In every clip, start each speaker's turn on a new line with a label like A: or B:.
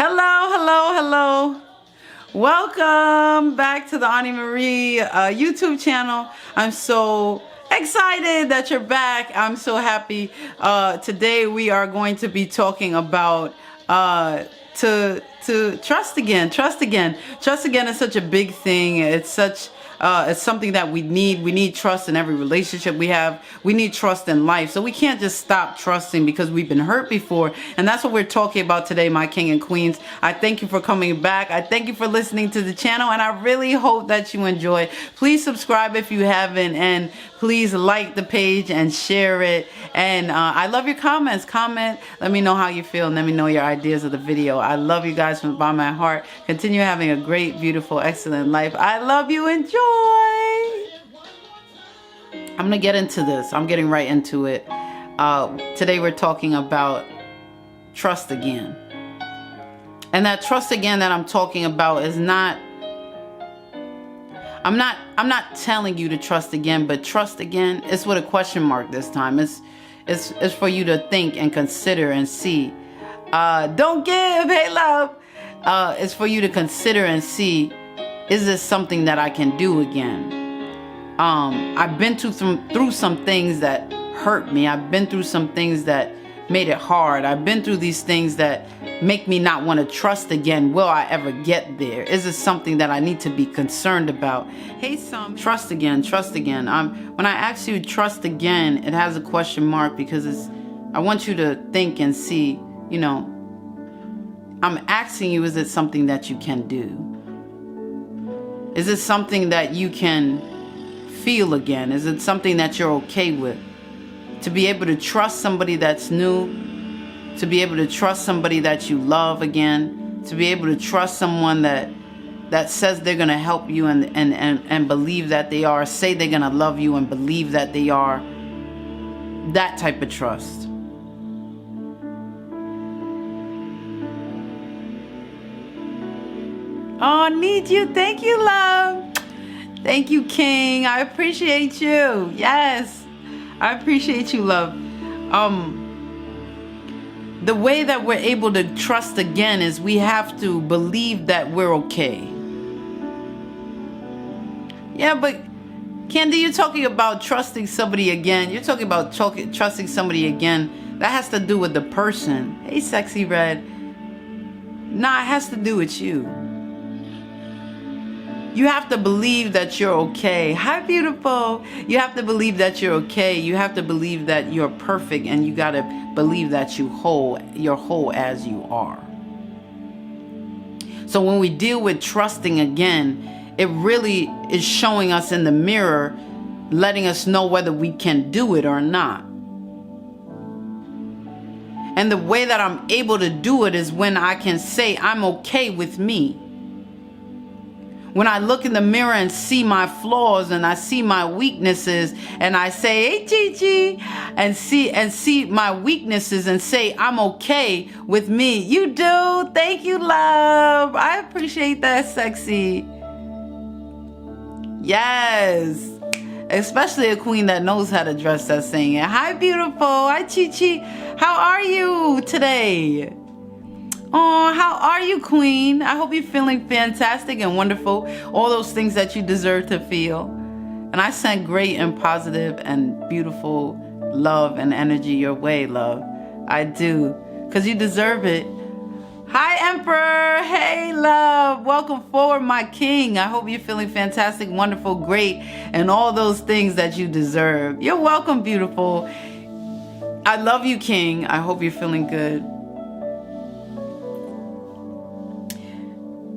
A: Hello, hello, hello. Welcome back to the Ani Marie YouTube channel. I'm so excited that you're back. I'm so happy. Today we are going to be talking about to trust again. Trust again. Trust again is such a big thing. It's something that we need. We need trust in every relationship we have. We need trust in life. So we can't just stop trusting because we've been hurt before. And that's what we're talking about today, my king and queens. I thank you for coming back. I thank you for listening to the channel. And I really hope that you enjoy. Please subscribe if you haven't. And please like the page and share it. And I love your comments. Comment. Let me know how you feel. And let me know your ideas of the video. I love you guys from the bottom of my heart. Continue having a great, beautiful, excellent life. I love you. Enjoy. I'm gonna get into this. I'm getting right into it. Today we're talking about trust again. And that trust again that I'm talking about is not, I'm not telling you to trust again, but trust again is with a question mark this time. It's for you to think and consider and see. Don't give, hey love. It's for you to consider and see, is this something that I can do again? I've been through some things that hurt me. I've been through some things that made it hard. I've been through these things that make me not want to trust again. Will I ever get there? Is this something that I need to be concerned about? Hey, trust again, trust again. When I ask you trust again, it has a question mark because I want you to think and see, you know, I'm asking you, is it something that you can do? Is it something that you can feel again? Is it something that you're okay with? To be able to trust somebody that's new, to be able to trust somebody that you love again, to be able to trust someone that says they're gonna help you and believe that they are, say they're gonna love you and believe that they are. That type of trust. Oh, need you. Thank you, love. Thank you, King. I appreciate you. Yes, I appreciate you, love. The way that we're able to trust again is we have to believe that we're okay. Yeah, but Candy, you're talking about trusting somebody again. You're talking about trusting somebody again. That has to do with the person. Hey, Sexy Red. Nah, it has to do with you. You have to believe that you're okay. Hi, beautiful. You have to believe that you're okay. You have to believe that you're perfect, and you got to believe that you're whole as you are. So when we deal with trusting again, it really is showing us in the mirror, letting us know whether we can do it or not. And the way that I'm able to do it is when I can say I'm okay with me. When I look in the mirror and see my flaws and I see my weaknesses and I say, hey, Chi-Chi, and see my weaknesses and say, I'm okay with me. You do. Thank you, love. I appreciate that, Sexy. Yes. Especially a queen that knows how to dress that saying. Hi, beautiful. Hi, Chi-Chi. How are you today? Oh, how are you, queen? I hope you're feeling fantastic and wonderful. All those things that you deserve to feel. And I send great and positive and beautiful love and energy your way, love. I do. Because you deserve it. Hi, Emperor. Hey, love. Welcome forward, my king. I hope you're feeling fantastic, wonderful, great, and all those things that you deserve. You're welcome, beautiful. I love you, king. I hope you're feeling good.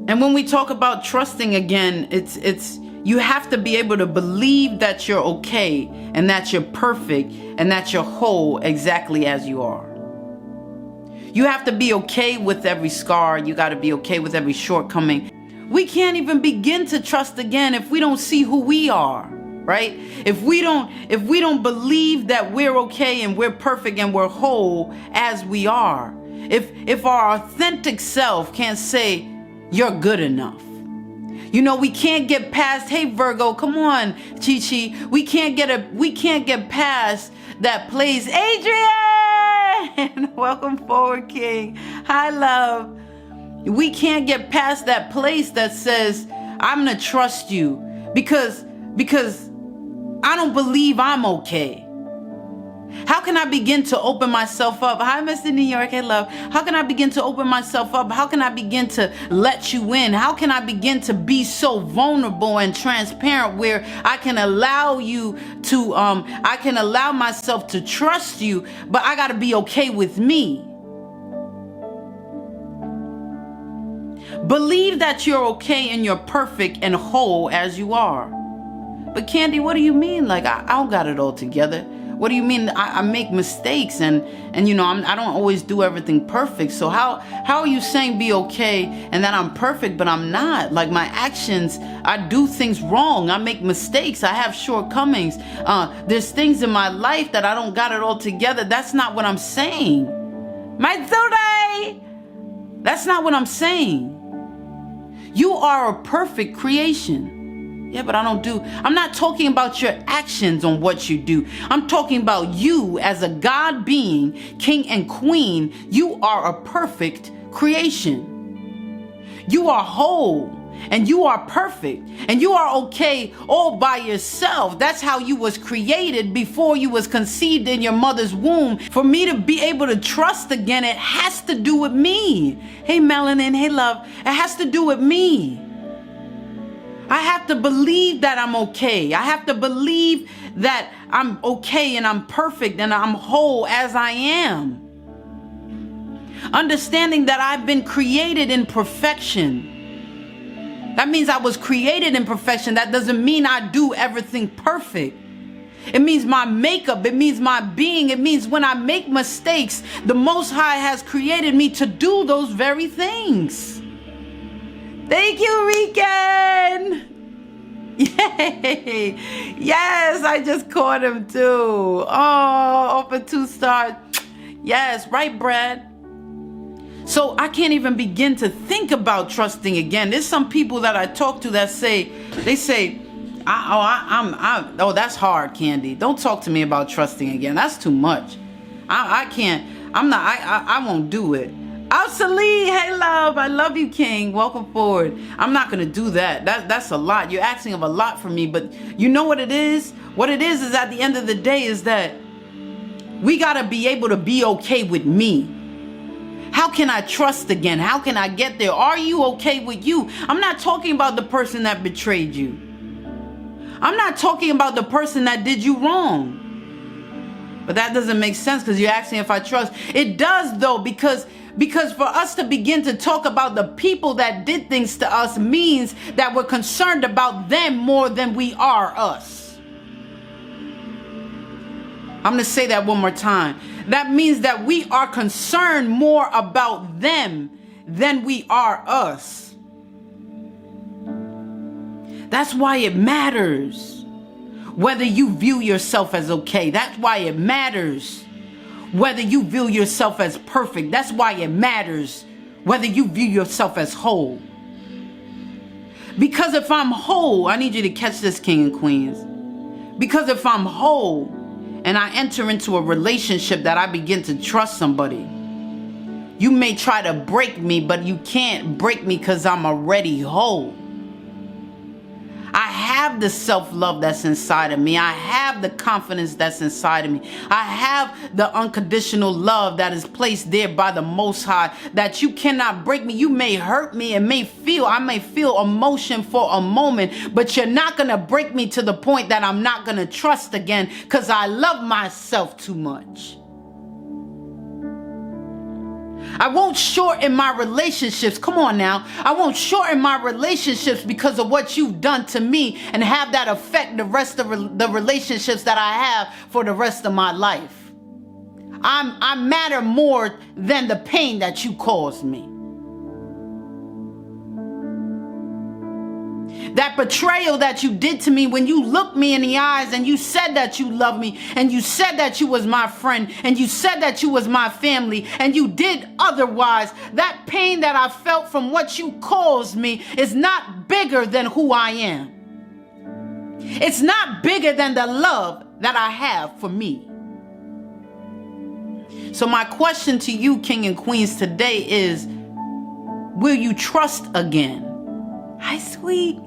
A: And when we talk about trusting again, it's you have to be able to believe that you're okay and that you're perfect and that you're whole exactly as you are. You have to be okay with every scar. You got to be okay with every shortcoming. We can't even begin to trust again if we don't see who we are, right? If we don't believe that we're okay and we're perfect and we're whole as we are. If our authentic self can't say, you're good enough. You know, we can't get past, hey Virgo, come on, Chi-Chi. We can't get past that place. Adrian! Welcome forward, King. Hi, love. We can't get past that place that says, I'm going to trust you because I don't believe I'm okay. How can I begin to open myself up? Hi, Mr. New York. Hey, love. How can I begin to open myself up? How can I begin to let you in? How can I begin to be so vulnerable and transparent where I can allow you to, I can allow myself to trust you, but I got to be okay with me. Believe that you're okay and you're perfect and whole as you are. But Candy, what do you mean? Like, I don't got it all together. What do you mean? I make mistakes and you know, I don't always do everything perfect. So how are you saying be okay and that I'm perfect, but I'm not? Like, my actions, I do things wrong. I make mistakes. I have shortcomings. There's things in my life that I don't got it all together. That's not what I'm saying. That's not what I'm saying. You are a perfect creation. Yeah, but I'm not talking about your actions on what you do. I'm talking about you as a God being, king and queen. You are a perfect creation. You are whole and you are perfect and you are okay all by yourself. That's how you was created before you was conceived in your mother's womb. For me to be able to trust again, it has to do with me. Hey, Melanin. Hey, love. It has to do with me. I have to believe that I'm okay. I have to believe that I'm okay and I'm perfect and I'm whole as I am. Understanding that I've been created in perfection. That means I was created in perfection. That doesn't mean I do everything perfect. It means my makeup. It means my being. It means when I make mistakes, the Most High has created me to do those very things. Thank you, Rican. Yay. Yes, I just caught him too. Oh, open 2 stars. Yes, right, Brad. So I can't even begin to think about trusting again. There's some people that I talk to that say, oh, that's hard, Candy. Don't talk to me about trusting again. That's too much. I can't. I won't do it. Absolutely. Hey, love. I love you, King. Welcome forward. I'm not going to do that. That's a lot. You're asking of a lot from me, but you know what it is? What it is at the end of the day is that we got to be able to be okay with me. How can I trust again? How can I get there? Are you okay with you? I'm not talking about the person that betrayed you. I'm not talking about the person that did you wrong. But that doesn't make sense because you're asking if I trust. It does, though, because for us to begin to talk about the people that did things to us means that we're concerned about them more than we are us. I'm going to say that one more time. That means that we are concerned more about them than we are us. That's why it matters whether you view yourself as okay. That's why it matters whether you view yourself as perfect. That's why it matters whether you view yourself as whole. Because if I'm whole, I need you to catch this, king and queens. Because if I'm whole and I enter into a relationship that I begin to trust somebody, you may try to break me, but you can't break me because I'm already whole. I have the self-love that's inside of me. I have the confidence that's inside of me. I have the unconditional love that is placed there by the Most High that you cannot break me. You may hurt me and I may feel emotion for a moment, but you're not going to break me to the point that I'm not going to trust again because I love myself too much. I won't shorten my relationships. Come on now. I won't shorten my relationships because of what you've done to me and have that affect the rest of the relationships that I have for the rest of my life. I matter more than the pain that you caused me. That betrayal that you did to me when you looked me in the eyes and you said that you loved me and you said that you was my friend and you said that you was my family and you did otherwise. That pain that I felt from what you caused me is not bigger than who I am. It's not bigger than the love that I have for me. So my question to you, king and queens, today is, will you trust again? Hi, sweet.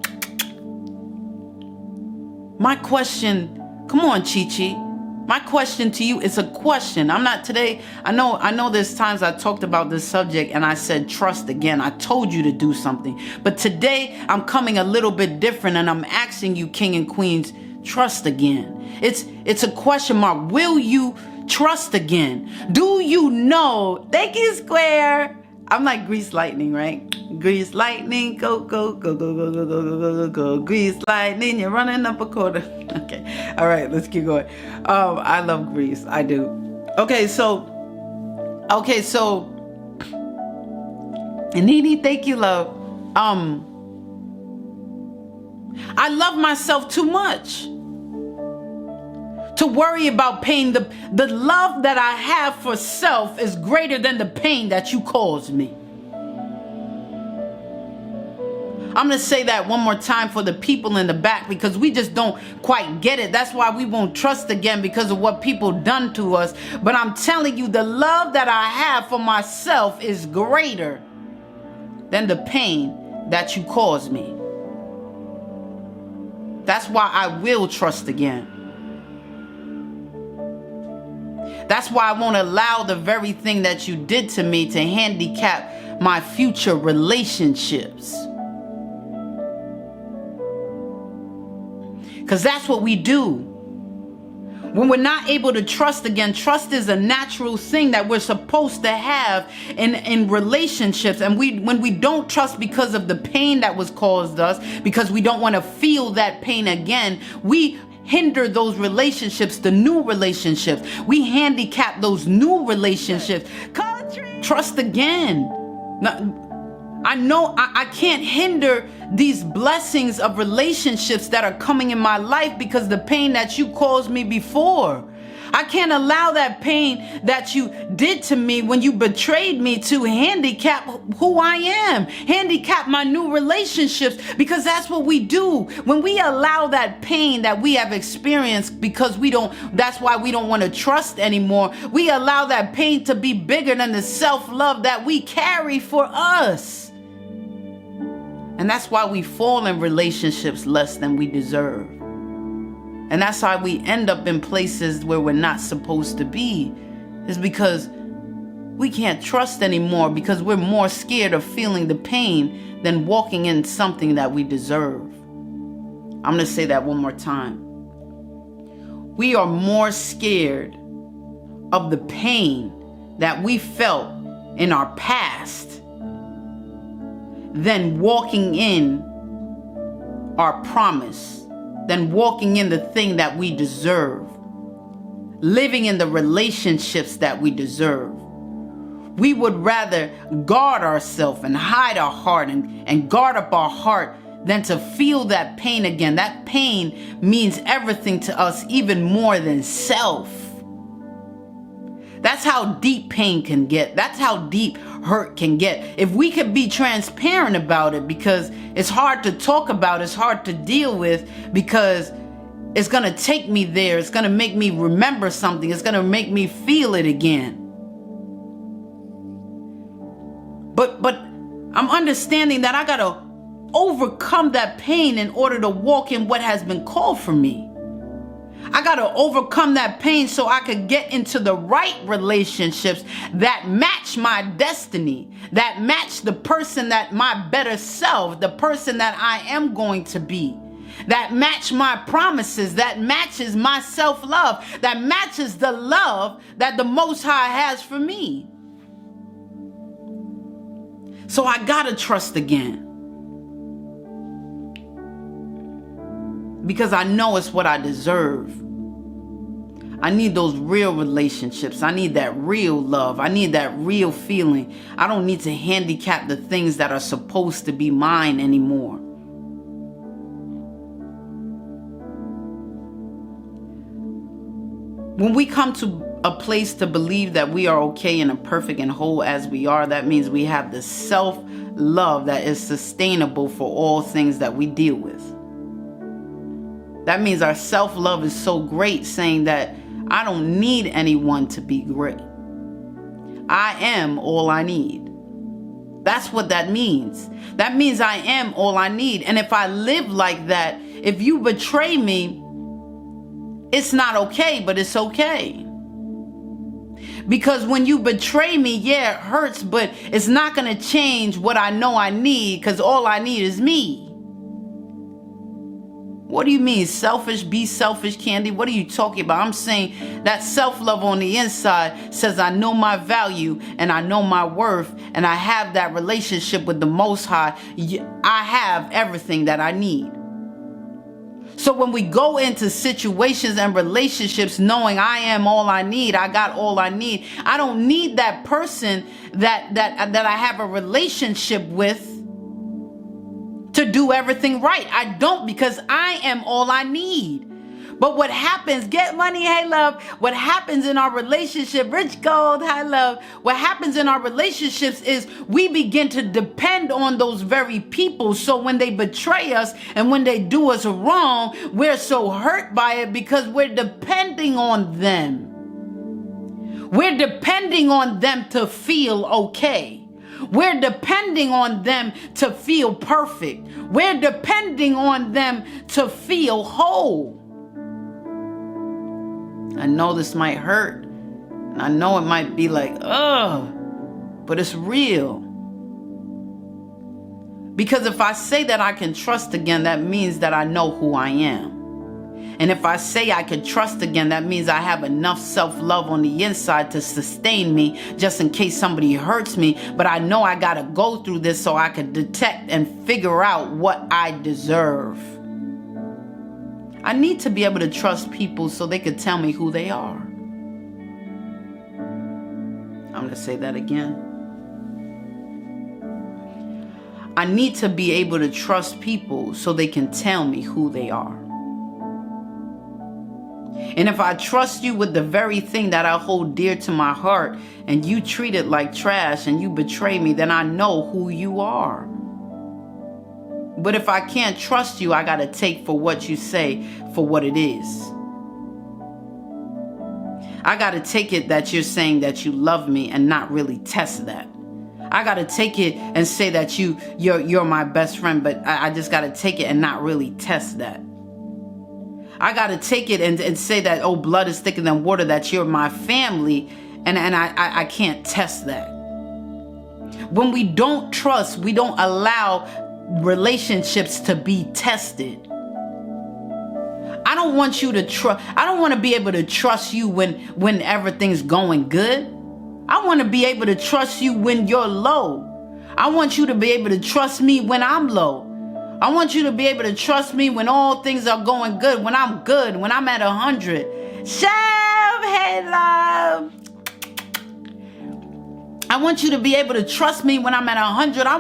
A: My question, come on, Chi-Chi. My question to you is a question. I'm not today. I know there's times I talked about this subject and I said, trust again. I told you to do something. But today I'm coming a little bit different and I'm asking you, king and queens, trust again. It's a question mark. Will you trust again? Do you know? Thank you, Square. I'm like Grease Lightning, right? Grease Lightning, go, go, go, go, go, go, go, go, go, go. Grease Lightning, you're running up a quarter. Okay, all right, let's keep going. I love Grease, I do. Okay, so, Nene, thank you, love. I love myself too much to worry about pain. The love that I have for self is greater than the pain that you caused me. I'm going to say that one more time for the people in the back because we just don't quite get it. That's why we won't trust again, because of what people done to us. But I'm telling you, the love that I have for myself is greater than the pain that you caused me. That's why I will trust again. That's why I won't allow the very thing that you did to me to handicap my future relationships. Because that's what we do. When we're not able to trust again, trust is a natural thing that we're supposed to have in relationships. And when we don't trust because of the pain that was caused us, because we don't want to feel that pain again, we hinder those relationships, the new relationships. We handicap those new relationships. Trust again. I know I can't hinder these blessings of relationships that are coming in my life because the pain that you caused me before. I can't allow that pain that you did to me when you betrayed me to handicap who I am, handicap my new relationships, because that's what we do. When we allow that pain that we have experienced because that's why we don't want to trust anymore. We allow that pain to be bigger than the self-love that we carry for us. And that's why we fall in relationships less than we deserve. And that's why we end up in places where we're not supposed to be. Is because we can't trust anymore because we're more scared of feeling the pain than walking in something that we deserve. I'm going to say that one more time. We are more scared of the pain that we felt in our past than walking in our promise, than walking in the thing that we deserve, living in the relationships that we deserve. We would rather guard ourselves and hide our heart and guard up our heart than to feel that pain again. That pain means everything to us, even more than self. That's how deep pain can get. That's how deep hurt can get. If we could be transparent about it, because it's hard to talk about, it's hard to deal with, because it's going to take me there. It's going to make me remember something. It's going to make me feel it again. But I'm understanding that I got to overcome that pain in order to walk in what has been called for me. I got to overcome that pain so I could get into the right relationships that match my destiny, that match the person that my better self, the person that I am going to be, that match my promises, that matches my self-love, that matches the love that the Most High has for me. So I got to trust again. Because I know it's what I deserve. I need those real relationships. I need that real love. I need that real feeling. I don't need to handicap the things that are supposed to be mine anymore. When we come to a place to believe that we are okay and perfect and whole as we are, that means we have the self-love that is sustainable for all things that we deal with. That means our self-love is so great, saying that I don't need anyone to be great. I am all I need. That's what that means. That means I am all I need. And if I live like that, if you betray me, it's not okay, but it's okay. Because when you betray me, yeah, it hurts, but it's not going to change what I know I need, because all I need is me. What do you mean selfish? Be selfish, Candy? What are you talking about? I'm saying that self-love on the inside says I know my value and I know my worth and I have that relationship with the Most High. I have everything that I need. So when we go into situations and relationships knowing I am all I need, I got all I need, I don't need that person that I have a relationship with to do everything right. I don't, because I am all I need. But what happens, get money, hey love, what happens in our relationship, rich gold, hi love, what happens in our relationships is we begin to depend on those very people. So when they betray us and when they do us wrong, we're so hurt by it because we're depending on them. We're depending on them to feel okay. We're depending on them to feel perfect. We're depending on them to feel whole. I know this might hurt, and I know it might be like, ugh, but it's real. Because if I say that I can trust again, that means that I know who I am. And if I say I can trust again, that means I have enough self-love on the inside to sustain me just in case somebody hurts me. But I know I got to go through this so I can detect and figure out what I deserve. I need to be able to trust people so they could tell me who they are. I'm going to say that again. I need to be able to trust people so they can tell me who they are. And if I trust you with the very thing that I hold dear to my heart and you treat it like trash and you betray me, then I know who you are. But if I can't trust you, I got to take for what you say for what it is. I got to take it that you're saying that you love me and not really test that. I got to take it and say that you're my best friend, but I just got to take it and not really test that. I got to take it and say that, oh, blood is thicker than water, that you're my family, and I can't test that. When we don't trust, we don't allow relationships to be tested. I don't want you to trust. I don't want to be able to trust you when everything's going good. I want to be able to trust you when you're low. I want you to be able to trust me when I'm low. I want you to be able to trust me when all things are going good, when I'm good, when I'm at 100. Chef, hey love. I want you to be able to trust me when I'm at 100. I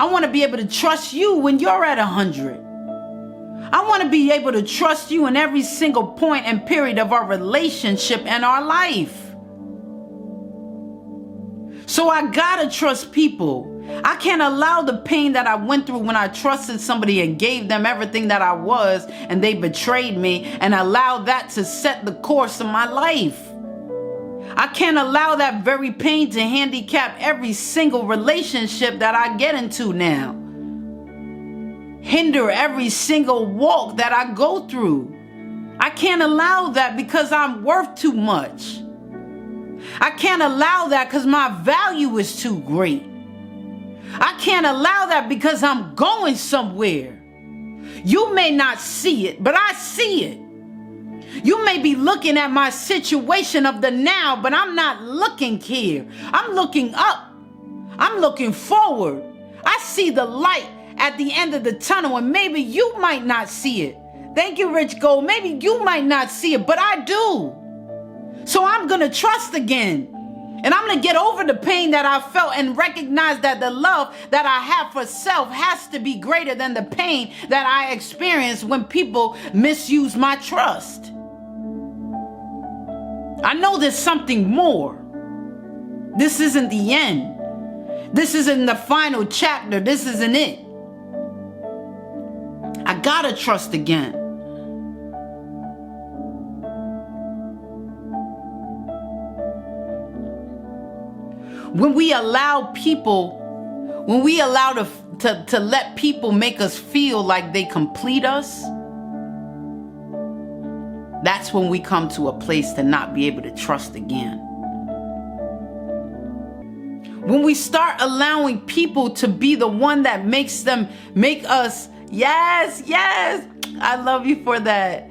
A: want to be able to trust you when you're at 100. I want to be able to trust you in every single point and period of our relationship and our life. So I gotta trust people. I can't allow the pain that I went through when I trusted somebody and gave them everything that I was and they betrayed me and allow that to set the course of my life. I can't allow that very pain to handicap every single relationship that I get into now. Hinder every single walk that I go through. I can't allow that because I'm worth too much. I can't allow that because my value is too great. I can't allow that because I'm going somewhere. You may not see it, but I see it. You may be looking at my situation of the now, but I'm not looking here. I'm looking up. I'm looking forward. I see the light at the end of the tunnel, and maybe you might not see it. Thank you, Rich Gold. Maybe you might not see it, but I do. So I'm going to trust again. And I'm going to get over the pain that I felt and recognize that the love that I have for self has to be greater than the pain that I experience when people misuse my trust. I know there's something more. This isn't the end. This isn't the final chapter. This isn't it. I gotta trust again. When we allow people when we allow to let people make us feel like they complete us, that's when we come to a place to not be able to trust again. When we start allowing people to be the one that make us, yes, I love you for that.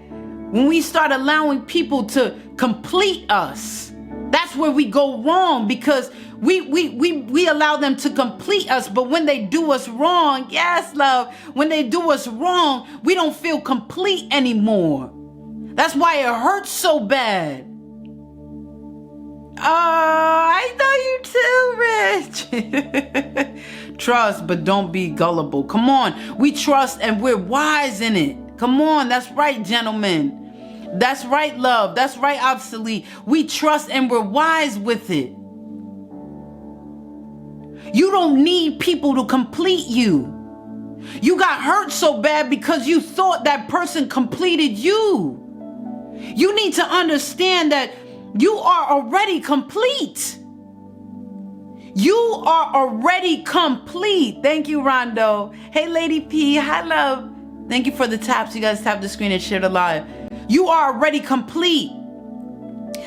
A: When we start allowing people to complete us, that's where we go wrong, because we allow them to complete us. But when they do us wrong, yes, love, when they do us wrong, we don't feel complete anymore. That's why it hurts so bad. Oh, I know you too, Rich. Trust, but don't be gullible. Come on. We trust and we're wise in it. Come on. That's right, gentlemen. That's right, love. That's right, obsolete. We trust and we're wise with it. You don't need people to complete you. You got hurt so bad because you thought that person completed you. You need to understand that you are already complete. You are already complete. Thank you, Rondo. Hey, Lady P. Hi, love. Thank you for the taps. You guys tap the screen and share the live. You are already complete.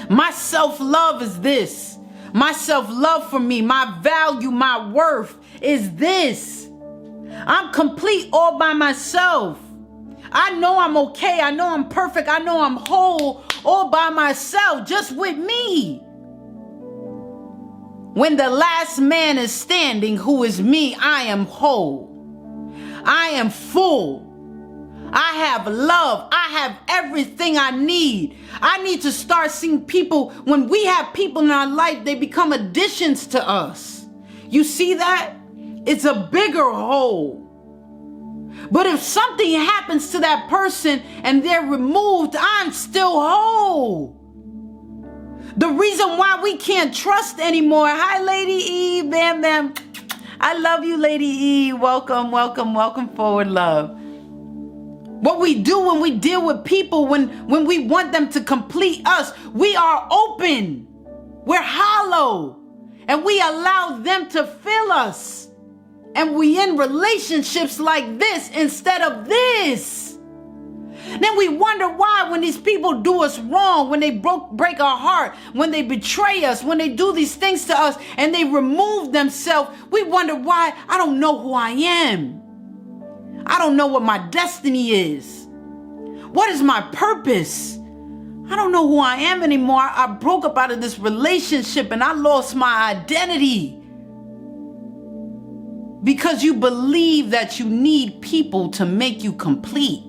A: My self-love is this. My self-love for me, my value, my worth is this. I'm complete all by myself. I know I'm okay. I know I'm perfect. I know I'm whole all by myself, just with me. When the last man is standing, who is me, I am whole. I am full. I have love. I have everything I need. I need to start seeing people. When we have people in our life, they become additions to us. You see that? It's a bigger whole. But if something happens to that person and they're removed, I'm still whole. The reason why we can't trust anymore. Hi, Lady E. Bam, bam. I love you, Lady E. Welcome, welcome, welcome forward, love. What we do when we deal with people, when we want them to complete us, we are open. We're hollow. And we allow them to fill us. And we in relationships like this instead of this. Then we wonder why when these people do us wrong, when they break our heart, when they betray us, when they do these things to us and they remove themselves, we wonder why. I don't know who I am. I don't know what my destiny is. What is my purpose? I don't know who I am anymore. I broke up out of this relationship and I lost my identity. Because you believe that you need people to make you complete.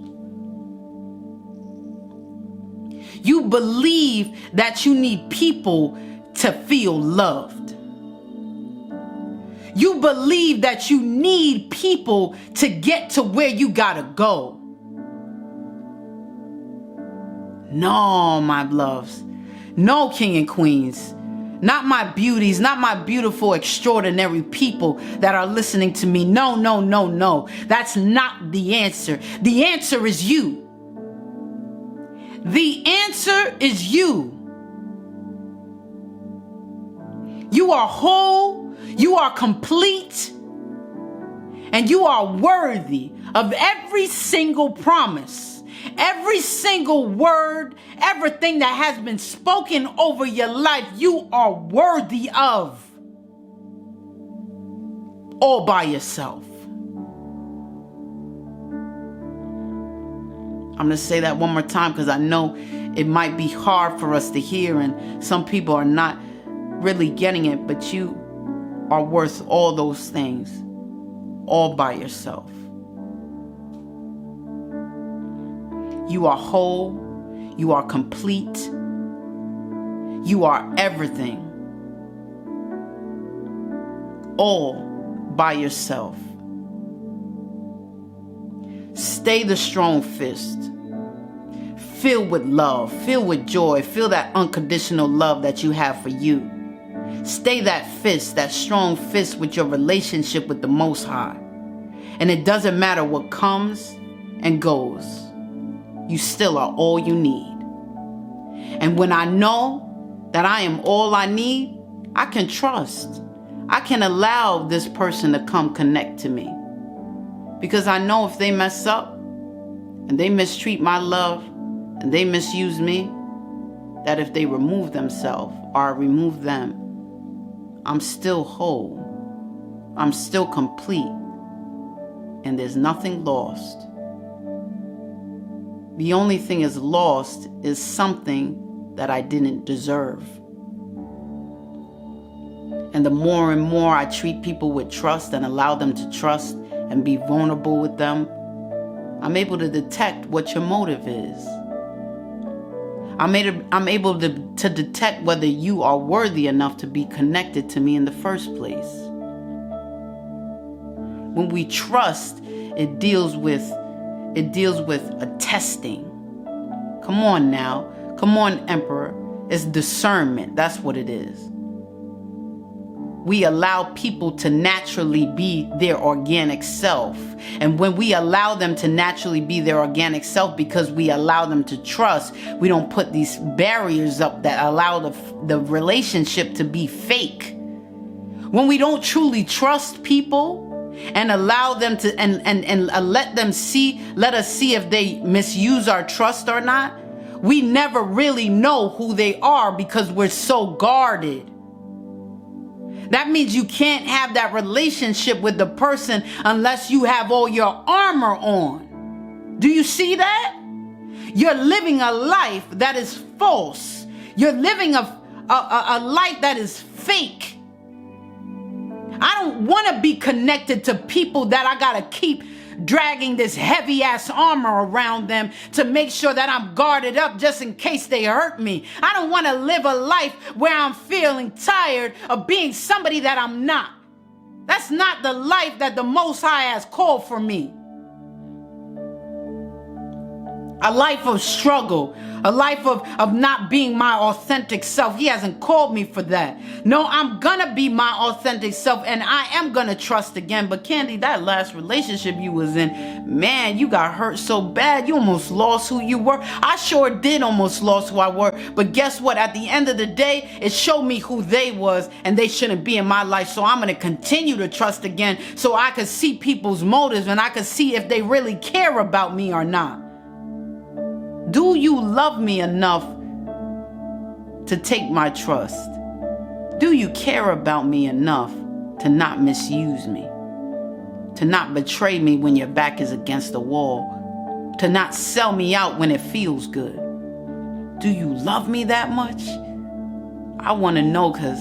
A: You believe that you need people to feel loved. You believe that you need people to get to where you gotta go. No, my loves. No, king and queens. Not my beauties, not my beautiful, extraordinary people that are listening to me. No, no, no, no. That's not the answer. The answer is you. The answer is you. You are whole, you are complete, and you are worthy of every single promise, every single word, everything that has been spoken over your life, you are worthy of. All by yourself. I'm going to say that one more time because I know it might be hard for us to hear and some people are not really getting it, but you are worth all those things all by yourself. You are whole. You are complete. You are everything. All by yourself. Stay the strong fist. Filled with love. Filled with joy. Feel that unconditional love that you have for you. Stay that fist, that strong fist with your relationship with the Most High. And it doesn't matter what comes and goes. You still are all you need. And when I know that I am all I need, I can trust. I can allow this person to come connect to me. Because I know if they mess up and they mistreat my love and they misuse me, that if they remove themselves or I remove them, I'm still whole. I'm still complete. And there's nothing lost. The only thing is lost is something that I didn't deserve. And the more and more I treat people with trust and allow them to trust and be vulnerable with them, I'm able to detect what your motive is. I'm able to detect whether you are worthy enough to be connected to me in the first place. When we trust, it deals with a testing. Come on now. Come on, Emperor. It's discernment. That's what it is. We allow people to naturally be their organic self. And when we allow them to naturally be their organic self because we allow them to trust, we don't put these barriers up that allow the relationship to be fake. When we don't truly trust people and allow them to and let us see if they misuse our trust or not, we never really know who they are because we're so guarded. That means you can't have that relationship with the person unless you have all your armor on. Do you see that? You're living a life that is false. You're living a life that is fake. I don't want to be connected to people that I got to keep dragging this heavy ass armor around them to make sure that I'm guarded up just in case they hurt me. I don't want to live a life where I'm feeling tired of being somebody that I'm not. That's not the life that the Most High has called for me. A life of struggle, a life of not being my authentic self. He hasn't called me for that. No, I'm gonna be my authentic self and I am gonna trust again. But Candy, that last relationship you was in, man, you got hurt so bad. You almost lost who you were. I sure did almost lost who I were. But guess what? At the end of the day, it showed me who they was and they shouldn't be in my life. So I'm gonna continue to trust again so I could see people's motives and I could see if they really care about me or not. Do you love me enough to take my trust? Do you care about me enough to not misuse me? To not betray me when your back is against the wall? To not sell me out when it feels good? Do you love me that much? I want to know because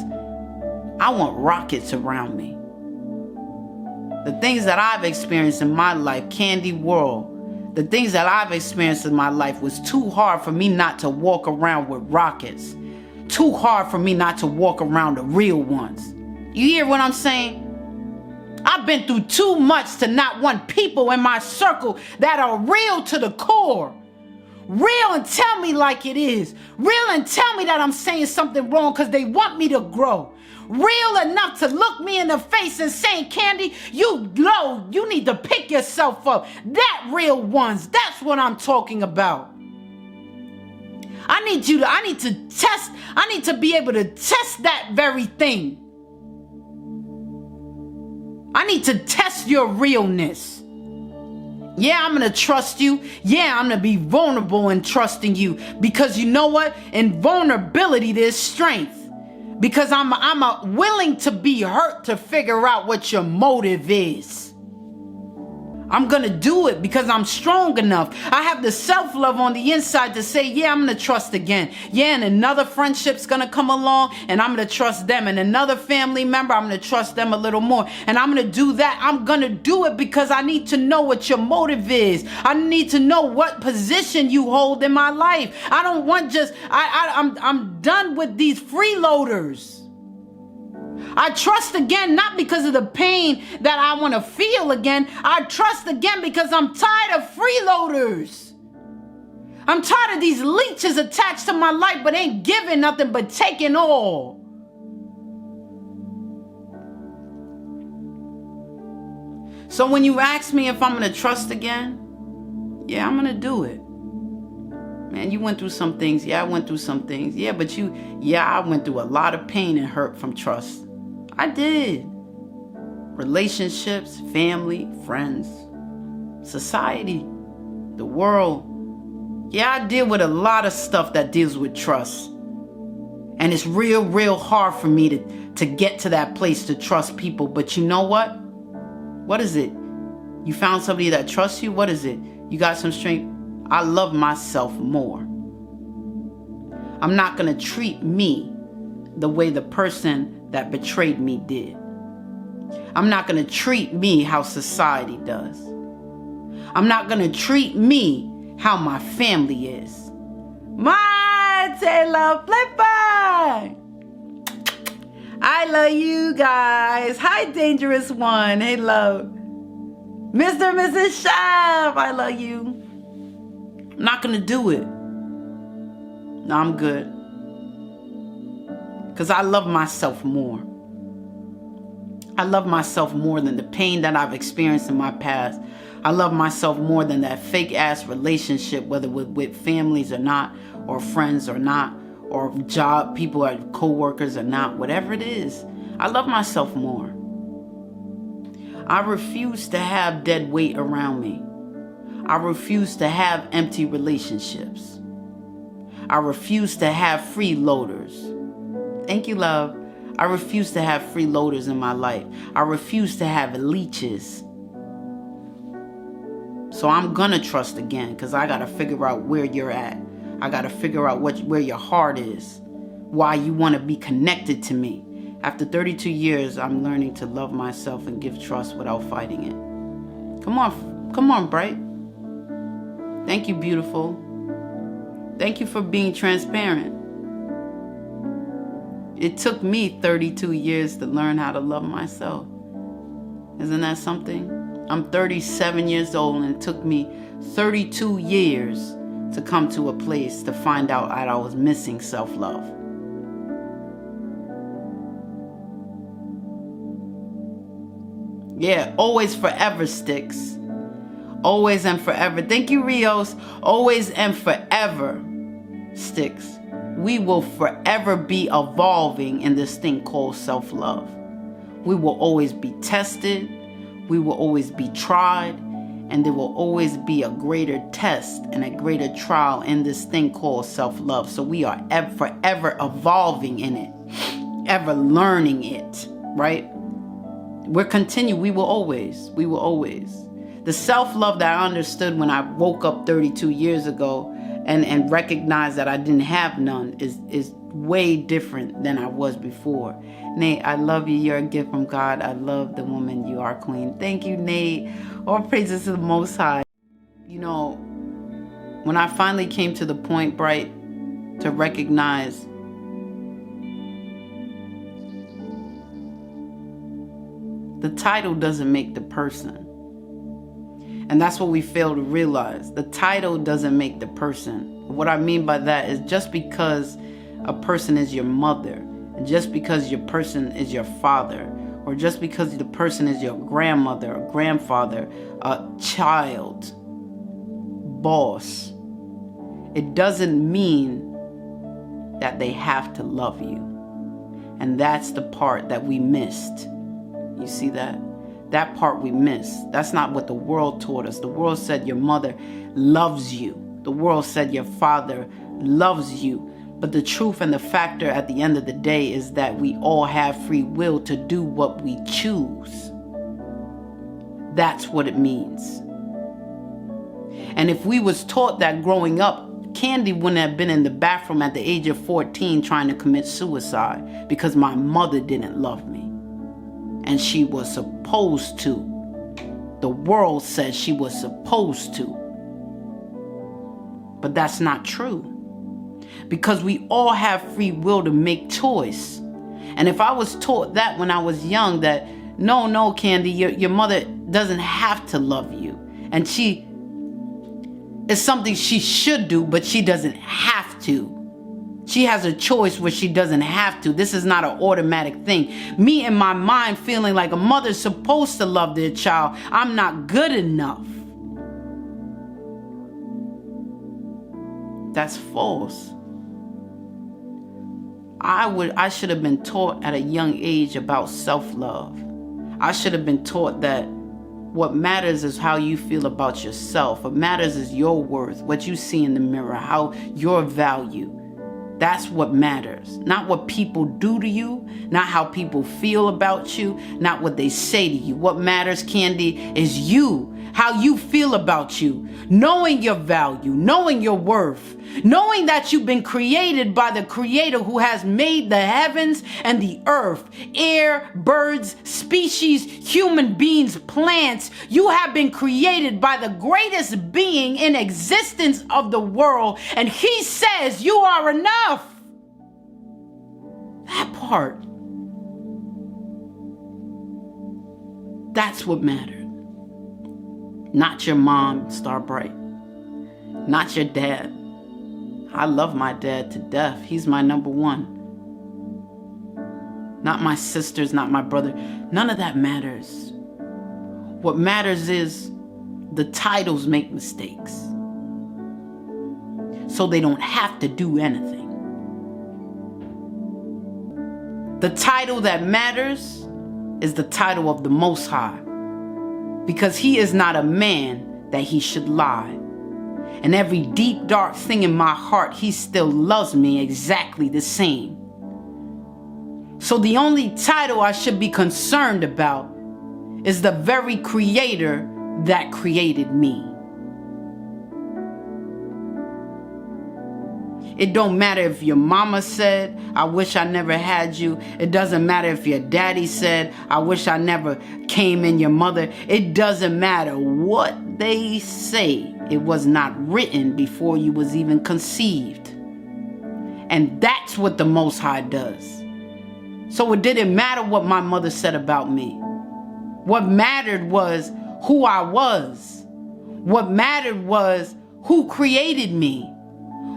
A: I want rockets around me. The things that I've experienced in my life, Candy World, the things that I've experienced in my life was too hard for me not to walk around with rockets. Too hard for me not to walk around the real ones. You hear what I'm saying? I've been through too much to not want people in my circle that are real to the core. Real and tell me like it is. Real and tell me that I'm saying something wrong because they want me to grow. Real enough to look me in the face and saying, Candy, you low, you need to pick yourself up. That real ones, that's what I'm talking about. I need to be able to test that very thing. I need to test your realness. Yeah, I'm going to trust you. Yeah, I'm going to be vulnerable in trusting you because you know what? In vulnerability, there's strength. Because I'm willing to be hurt to figure out what your motive is. I'm going to do it because I'm strong enough. I have the self-love on the inside to say, yeah, I'm going to trust again. Yeah, and another friendship's going to come along and I'm going to trust them. And another family member, I'm going to trust them a little more. And I'm going to do that. I'm going to do it because I need to know what your motive is. I need to know what position you hold in my life. I don't want just, I'm done with these freeloaders. I trust again, not because of the pain that I want to feel again. I trust again because I'm tired of freeloaders. I'm tired of these leeches attached to my life, but ain't giving nothing but taking all. So when you ask me if I'm going to trust again, yeah, I'm going to do it. Man, you went through some things. Yeah, I went through some things. Yeah, but I went through a lot of pain and hurt from trust. I did. Relationships, family, friends, society, the world. Yeah, I deal with a lot of stuff that deals with trust. And it's real hard for me to get to that place to trust people. But you know what? What is it? You found somebody that trusts you? What is it? You got some strength? I love myself more. I'm not going to treat me the way the person that betrayed me did. I'm not going to treat me how society does. I'm not going to treat me how my family is. My Taylor Flipper! I love you guys. Hi, Dangerous One. Hey, love. Mr. and Mrs. Chef, I love you. I'm not going to do it. No, I'm good. Because I love myself more. I love myself more than the pain that I've experienced in my past. I love myself more than that fake-ass relationship, whether with families or not, or friends or not, or job people or co-workers or not, whatever it is. I love myself more. I refuse to have dead weight around me. I refuse to have empty relationships. I refuse to have freeloaders. Thank you, love. I refuse to have freeloaders in my life. I refuse to have leeches. So I'm gonna trust again, because I gotta figure out where you're at. I gotta figure out where your heart is, why you wanna be connected to me. After 32 years, I'm learning to love myself and give trust without fighting it. Come on, Bright. Thank you, beautiful. Thank you for being transparent. It took me 32 years to learn how to love myself. Isn't that something? I'm 37 years old, and it took me 32 years to come to a place to find out that I was missing self-love. Yeah, always forever, Sticks. Always and forever. Thank you, Rios. Always and forever, Sticks. We will forever be evolving in this thing called self-love. We will always be tested. We will always be tried. And there will always be a greater test and a greater trial in this thing called self-love. So we are forever evolving in it, ever learning it, right? We're continuing. We will always. The self-love that I understood when I woke up 32 years ago and recognized that I didn't have none is way different than I was before. Nate, I love you. You're a gift from God. I love the woman you are, Queen. Thank you, Nate. All praises to the Most High. You know, when I finally came to the point, Bright, to recognize the title doesn't make the person. And that's what we fail to realize. The title doesn't make the person. What I mean by that is just because a person is your mother, and just because your person is your father, or just because the person is your grandmother or grandfather, a child, boss, it doesn't mean that they have to love you. And that's the part that we missed. You see that? That part we missed. That's not what the world taught us. The world said your mother loves you. The world said your father loves you. But the truth and the factor at the end of the day is that we all have free will to do what we choose. That's what it means. And if we was taught that growing up, Candy wouldn't have been in the bathroom at the age of 14 trying to commit suicide because my mother didn't love me. And she was supposed to. The world says she was supposed to. But that's not true. Because we all have free will to make choice. And if I was taught that when I was young, that no, Candy, your mother doesn't have to love you. And it's something she should do, but she doesn't have to. She has a choice where she doesn't have to. This is not an automatic thing. Me in my mind feeling like a mother's supposed to love their child. I'm not good enough. That's false. I should have been taught at a young age about self-love. I should have been taught that what matters is how you feel about yourself. What matters is your worth, what you see in the mirror, how your value. That's what matters. Not what people do to you, not how people feel about you, not what they say to you. What matters, Candy, is you, how you feel about you, knowing your value, knowing your worth, knowing that you've been created by the Creator who has made the heavens and the earth, air, birds, species, human beings, plants. You have been created by the greatest being in existence of the world, and He says you are enough. That part. That's what mattered. Not your mom, Starbright. Not your dad. I love my dad to death. He's my number one. Not my sisters, not my brother. None of that matters. What matters is the titles make mistakes, so they don't have to do anything. The title that matters is the title of the Most High, because He is not a man that He should lie. And every deep, dark thing in my heart, He still loves me exactly the same. So the only title I should be concerned about is the very Creator that created me. It don't matter if your mama said, I wish I never had you. It doesn't matter if your daddy said, I wish I never came in your mother. It doesn't matter what they say. It was not written before you was even conceived. And that's what the Most High does. So it didn't matter what my mother said about me. What mattered was who I was. What mattered was who created me.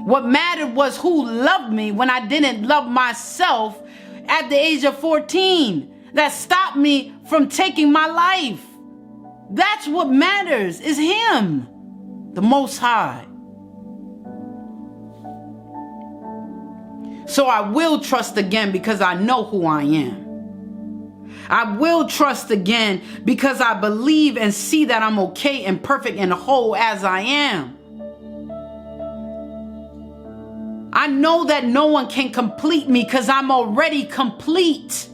A: What mattered was who loved me when I didn't love myself at the age of 14. That stopped me from taking my life. That's what matters, is Him, the Most High. So I will trust again because I know who I am. I will trust again because I believe and see that I'm okay and perfect and whole as I am. I know that no one can complete me because I'm already complete.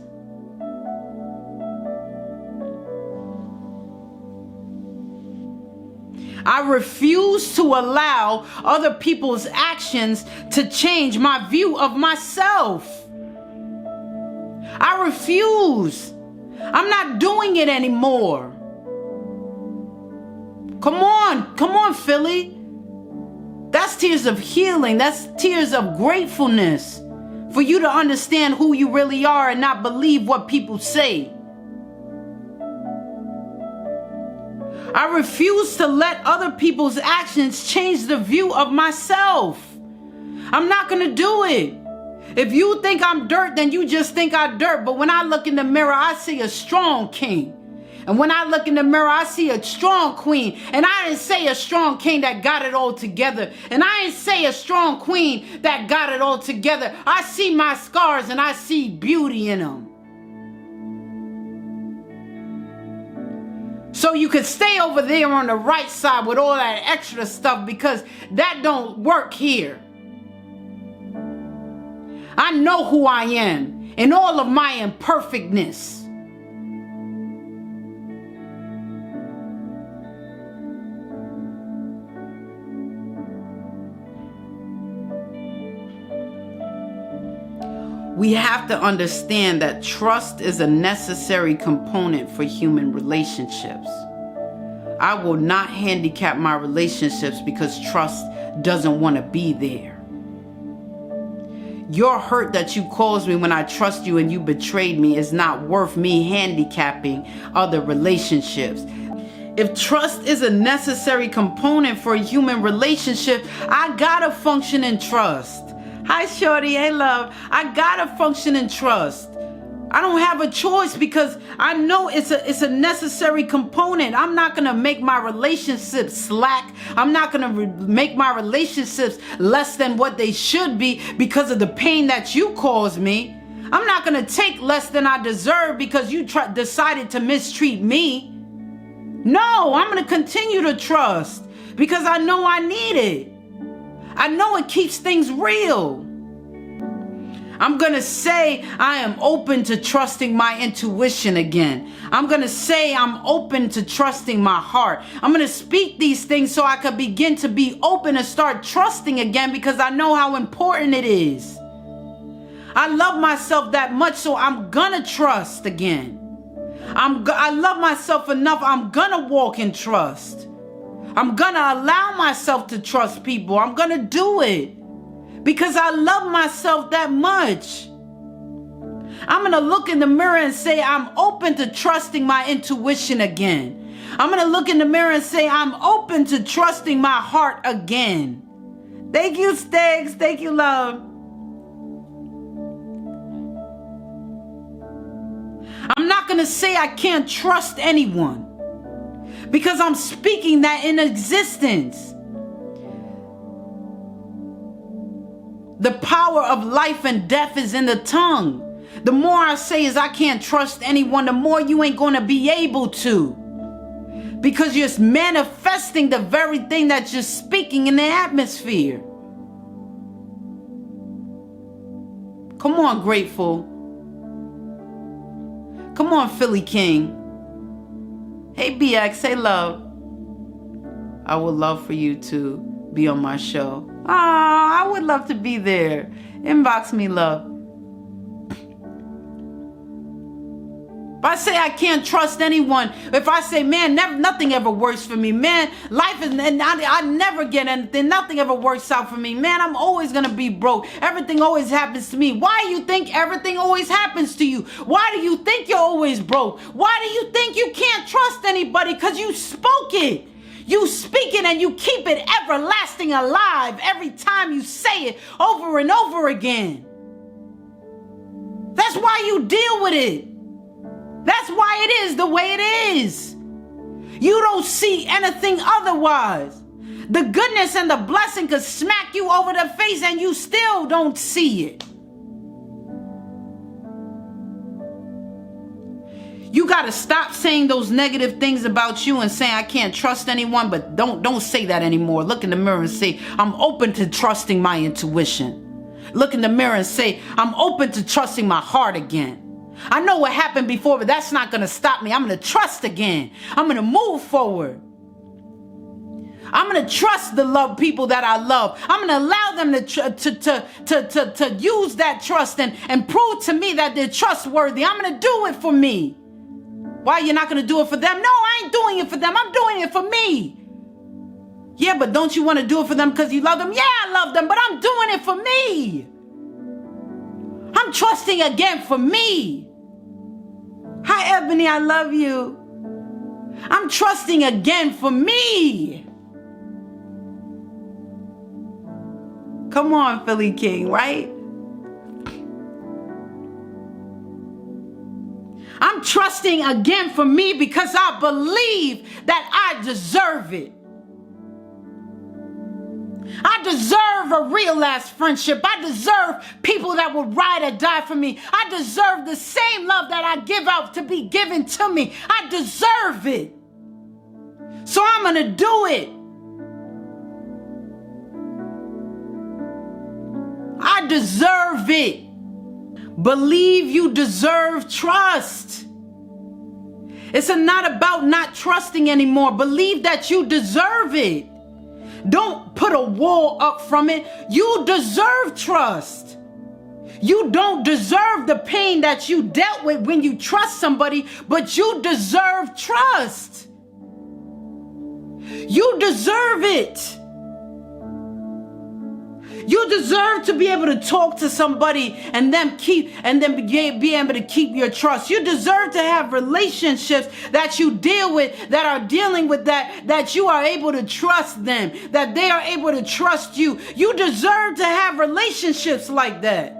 A: I refuse to allow other people's actions to change my view of myself. I refuse. I'm not doing it anymore. Come on, Philly. That's tears of healing. That's tears of gratefulness for you to understand who you really are and not believe what people say. I refuse to let other people's actions change the view of myself. I'm not going to do it. If you think I'm dirt, then you just think I'm dirt. But when I look in the mirror, I see a strong king. And when I look in the mirror, I see a strong queen. And I didn't say a strong king that got it all together. And I didn't say a strong queen that got it all together. I see my scars and I see beauty in them. So you could stay over there on the right side with all that extra stuff because that don't work here. I know who I am in all of my imperfectness. We have to understand that trust is a necessary component for human relationships. I will not handicap my relationships because trust doesn't want to be there. Your hurt that you caused me when I trust you and you betrayed me is not worth me handicapping other relationships. If trust is a necessary component for a human relationship, I gotta function in trust. Hi, shorty. Hey, love. I gotta function in trust. I don't have a choice because I know it's a necessary component. I'm not going to make my relationships slack. I'm not going to make my relationships less than what they should be because of the pain that you caused me. I'm not going to take less than I deserve because you decided to mistreat me. No, I'm going to continue to trust because I know I need it. I know it keeps things real. I'm going to say I am open to trusting my intuition again. I'm going to say I'm open to trusting my heart. I'm going to speak these things so I can begin to be open and start trusting again because I know how important it is. I love myself that much, so I'm going to trust again. I love myself enough. I'm going to walk in trust. I'm going to allow myself to trust people. I'm going to do it. Because I love myself that much. I'm going to look in the mirror and say, I'm open to trusting my intuition again. I'm going to look in the mirror and say, I'm open to trusting my heart again. Thank you, Sticks. Thank you, love. I'm not going to say I can't trust anyone. Because I'm speaking that in existence. The power of life and death is in the tongue. The more I say is I can't trust anyone, the more you ain't going to be able to. Because you're manifesting the very thing that you're speaking in the atmosphere. Come on, Grateful. Come on, Philly King. Hey, BX. Hey, love. I would love for you to be on my show. Oh, I would love to be there. Inbox me, love. If I say I can't trust anyone, if I say, man, nothing ever works for me, man, life is, and I never get anything, nothing ever works out for me, man, I'm always going to be broke. Everything always happens to me. Why do you think everything always happens to you? Why do you think you're always broke? Why do you think you can't trust anybody? Because you spoke it. You speak it and you keep it everlasting alive every time you say it over and over again. That's why you deal with it. That's why it is the way it is. You don't see anything otherwise. The goodness and the blessing could smack you over the face and you still don't see it. You got to stop saying those negative things about you and saying I can't trust anyone, but don't say that anymore. Look in the mirror and say, I'm open to trusting my intuition. Look in the mirror and say, I'm open to trusting my heart again. I know what happened before, but that's not going to stop me. I'm going to trust again. I'm going to move forward. I'm going to trust the love people that I love. I'm going to allow them to use that trust and prove to me that they're trustworthy. I'm going to do it for me. Why you're not going to do it for them? No, I ain't doing it for them. I'm doing it for me. Yeah, but don't you want to do it for them because you love them? Yeah, I love them, but I'm doing it for me. I'm trusting again for me. Hi, Ebony, I love you. I'm trusting again for me. Come on, Philly King, right? I'm trusting again for me because I believe that I deserve it. I deserve a real ass friendship. I deserve people that will ride or die for me. I deserve the same love that I give out to be given to me. I deserve it. So I'm going to do it. I deserve it. Believe you deserve trust. It's not about not trusting anymore. Believe that you deserve it. Don't put a wall up from it. You deserve trust. You don't deserve the pain that you dealt with when you trust somebody, but you deserve trust. You deserve it. You deserve to be able to talk to somebody and then be able to keep your trust. You deserve to have relationships that you deal with, that are dealing with that you are able to trust them, that they are able to trust you. You deserve to have relationships like that.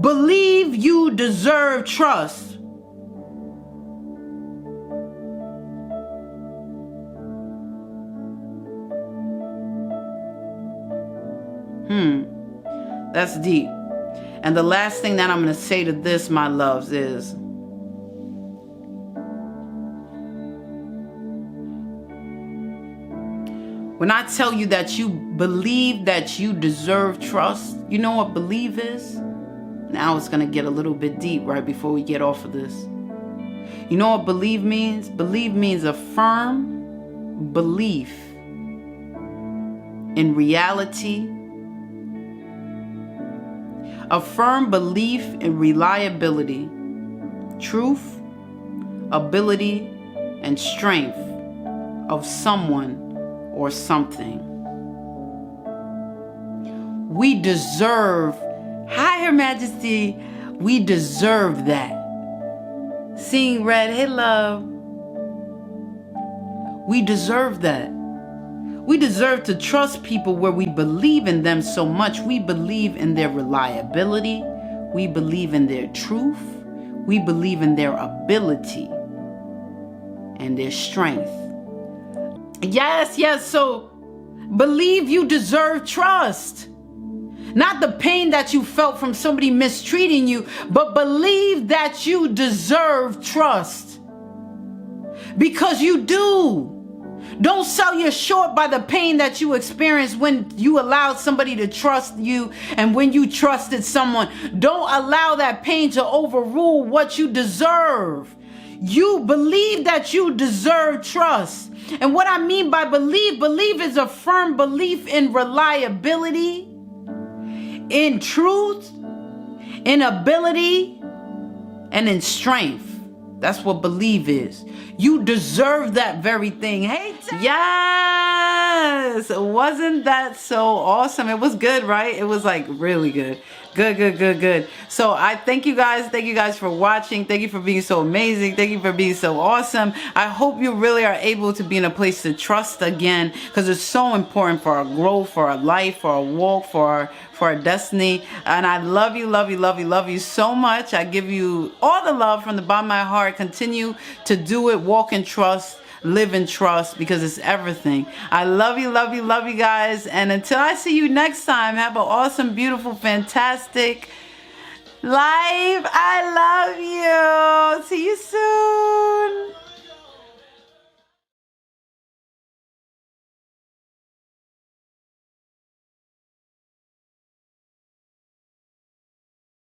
A: Believe you deserve trust. That's deep. And the last thing that I'm going to say to this, my loves, is when I tell you that you believe that you deserve trust, you know what believe is? Now it's going to get a little bit deep right before we get off of this. You know what believe means? Believe means a firm belief in reality, a firm belief in reliability, truth, ability, and strength of someone or something. We deserve, Higher Majesty, we deserve that. Seeing red, hey love. We deserve that. We deserve to trust people where we believe in them so much. We believe in their reliability. We believe in their truth. We believe in their ability and their strength. Yes. So believe you deserve trust. Not the pain that you felt from somebody mistreating you, but believe that you deserve trust. Because you do. Don't sell your short by the pain that you experienced when you allowed somebody to trust you and when you trusted someone. Don't allow that pain to overrule what you deserve. You believe that you deserve trust. And what I mean by believe is a firm belief in reliability, in truth, in ability, and in strength. That's what believe is. You deserve that very thing. Hey, yes! Wasn't that so awesome? It was good, right? It was like really good. Good. So I thank you guys for watching. Thank you for being so amazing. Thank you for being so awesome. I hope you really are able to be in a place to trust again, because it's so important for our growth, for our life, for our walk, for our destiny. And I love you so much. I give you all the love from the bottom of my heart. Continue to do it. Walk in trust. Live in trust, because it's everything. I love you guys. And until I see you next time, have an awesome, beautiful, fantastic life. I love you. See you soon.